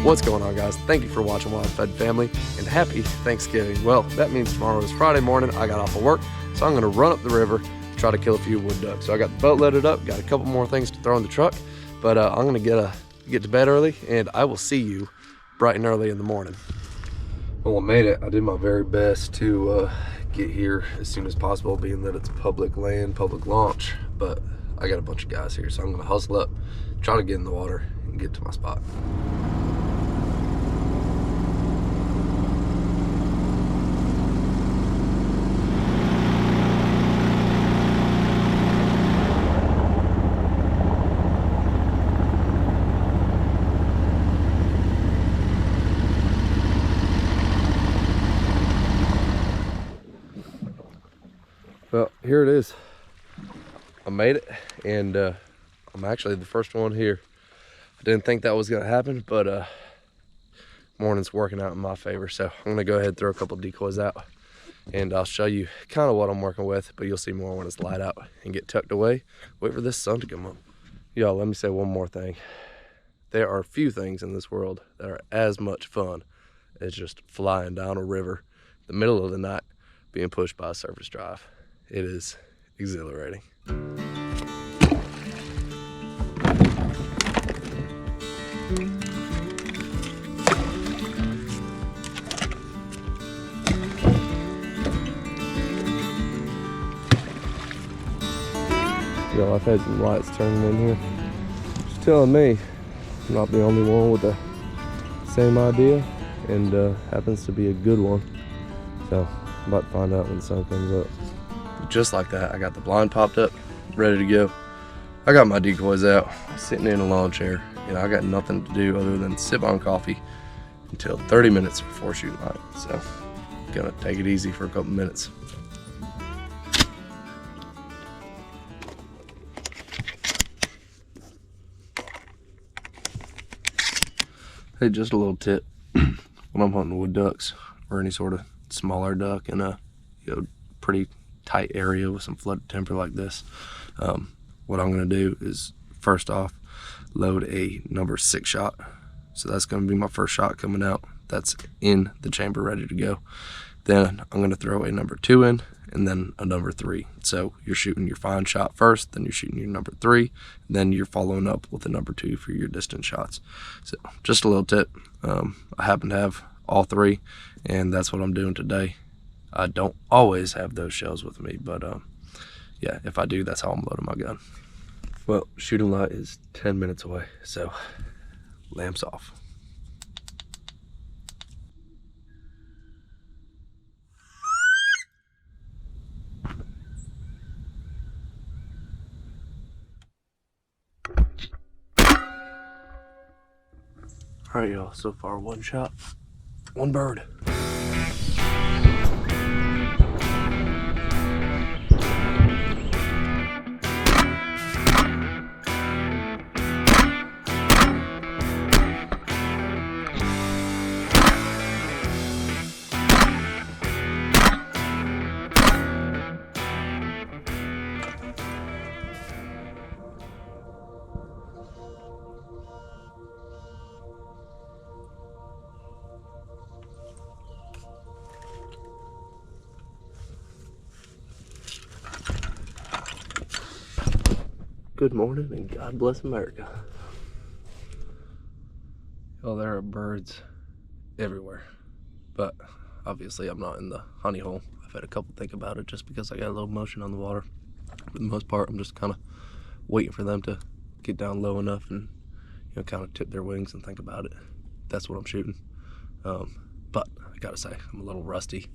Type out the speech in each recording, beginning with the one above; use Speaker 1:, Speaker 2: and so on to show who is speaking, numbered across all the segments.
Speaker 1: What's going on, guys? Thank you for watching Wild Fed Family, and happy Thanksgiving. Well, that means tomorrow is Friday morning. I got off of work, so I'm gonna run up the river to try to kill a few wood ducks. So I got the boat loaded up, got a couple more things to throw in the truck, but I'm gonna get to bed early, and I will see you bright and early in the morning. Well, I made it. I did my very best to get here as soon as possible, being that it's public land, public launch, but I got a bunch of guys here, so I'm gonna hustle up, try to get in the water and get to my spot. Well, here it is. I made it, and I'm actually the first one here. I didn't think that was gonna happen, but morning's working out in my favor. So I'm gonna go ahead and throw a couple decoys out, and I'll show you kind of what I'm working with, but you'll see more when it's light out and get tucked away. Wait for this sun to come up. Y'all, let me say one more thing. There are few things in this world that are as much fun as just flying down a river in the middle of the night, being pushed by a surface drive. It is exhilarating. Yo, I've had some lights turning in here. Just telling me I'm not the only one with the same idea, and happens to be a good one. So I'm about to find out when the sun comes up. Just like that, I got the blind popped up, ready to go. I got my decoys out, sitting in a lawn chair, and I got nothing to do other than sip on coffee until 30 minutes before shooting light. So, gonna take it easy for a couple minutes. Hey, just a little tip when I'm hunting wood ducks or any sort of smaller duck in a pretty tight area with some flooded timber like this, what I'm going to do is first off load a number 6 shot. So that's going to be my first shot coming out. That's in the chamber, ready to go. Then I'm going to throw a number 2 in, and then a number 3. So you're shooting your fine shot first, then you're shooting your number 3, then you're following up with a number 2 for your distance shots. So just a little tip. I happen to have all 3, and that's what I'm doing today. I don't always have those shells with me, but yeah, if I do, that's how I'm loading my gun. Well, shooting light is 10 minutes away, so lamps off. All right, y'all, so far 1 shot, 1 bird. Good morning and God bless America. Oh, there are birds everywhere, but obviously I'm not in the honey hole. I've had a couple think about it just because I got a little motion on the water. For the most part, I'm just kind of waiting for them to get down low enough and kind of tip their wings and think about it. That's what I'm shooting. But I gotta say, I'm a little rusty.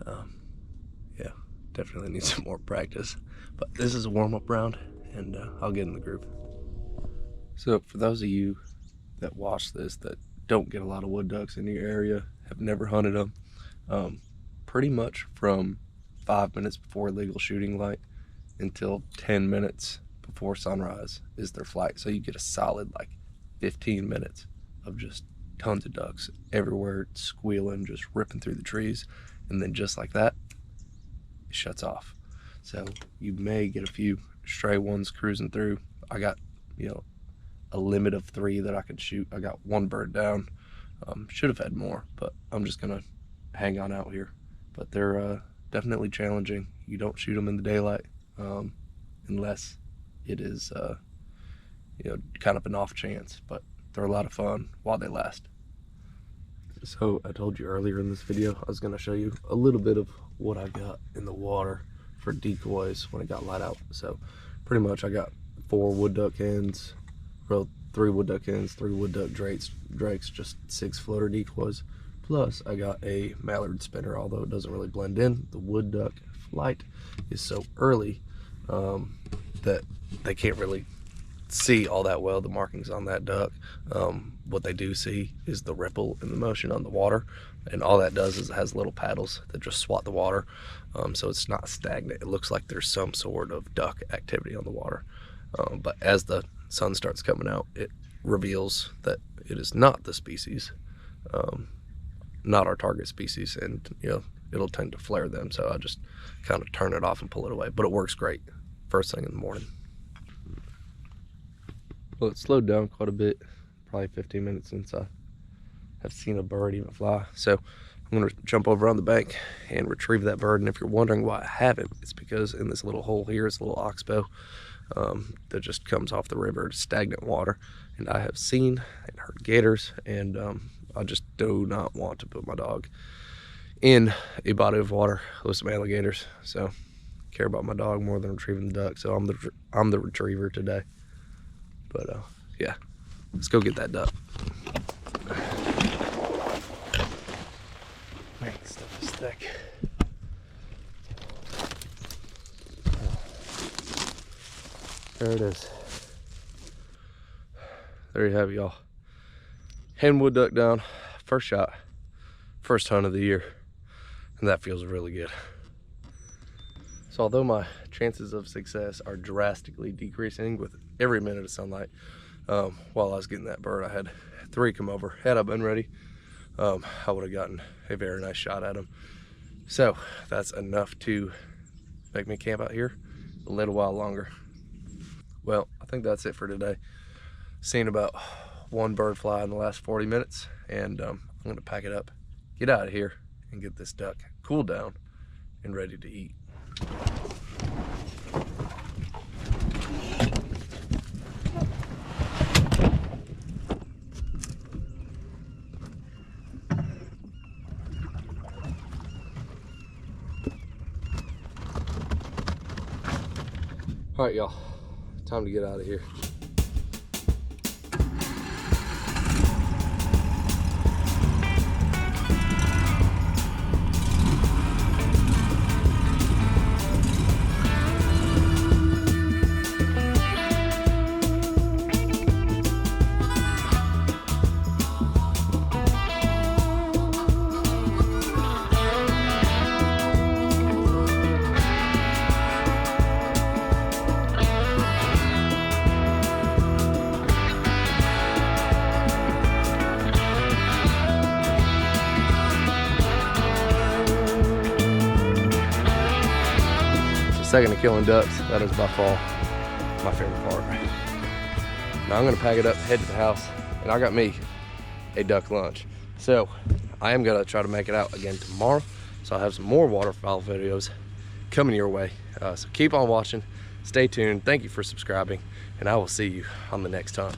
Speaker 1: Yeah, definitely need some more practice. But this is a warm-up round, and I'll get in the groove. So for those of you that watch this that don't get a lot of wood ducks in your area, have never hunted them, pretty much from 5 minutes before legal shooting light until 10 minutes before sunrise is their flight. So you get a solid like 15 minutes of just tons of ducks everywhere, squealing, just ripping through the trees, and then just like that, it shuts off. So you may get a few stray ones cruising through. I got, a limit of 3 that I could shoot. I got 1 bird down. Should have had more, but I'm just gonna hang on out here. But they're definitely challenging. You don't shoot them in the daylight unless it is you know, kind of an off chance, but they're a lot of fun while they last. So I told you earlier in this video I was going to show you a little bit of what I got in the water for decoys when it got light out. So pretty much I got 4 wood duck hens, well, 3 wood duck hens, 3 wood duck drakes, just 6 floater decoys. Plus I got a mallard spinner, although it doesn't really blend in. The wood duck flight is so early that they can't really see all that well the markings on that duck. What they do see is the ripple and the motion on the water, and all that does is it has little paddles that just swat the water, so it's not stagnant. It looks like there's some sort of duck activity on the water, but as the sun starts coming out, it reveals that it is not the species, not our target species, and you know, it'll tend to flare them. So I just kind of turn it off and pull it away, but it works great first thing in the morning. Well, it slowed down quite a bit, probably 15 minutes since I have seen a bird even fly. So I'm gonna jump over on the bank and retrieve that bird. And if you're wondering why I haven't, it's because in this little hole here is a little oxbow that just comes off the river, stagnant water. And I have seen and heard gators, and I just do not want to put my dog in a body of water with some alligators. So I care about my dog more than retrieving the duck. So I'm the retriever today. But yeah, let's go get that duck. Man, stuff is thick. There it is. There you have it, y'all. Hen wood duck down, first shot, first hunt of the year, and that feels really good. So although my chances of success are drastically decreasing with every minute of sunlight, while I was getting that bird, I had 3 come over. Had I been ready, I would have gotten a very nice shot at him. So that's enough to make me camp out here a little while longer. Well, I think that's it for today. Seen about 1 bird fly in the last 40 minutes, and I'm gonna pack it up, get out of here, and get this duck cooled down and ready to eat. All right, y'all, time to get out of here. Second to killing ducks, that is by far my favorite part. Now I'm gonna pack it up, head to the house, and I got me a duck lunch. So I am gonna try to make it out again tomorrow. So I'll have some more waterfowl videos coming your way. So keep on watching, stay tuned. Thank you for subscribing, and I will see you on the next hunt.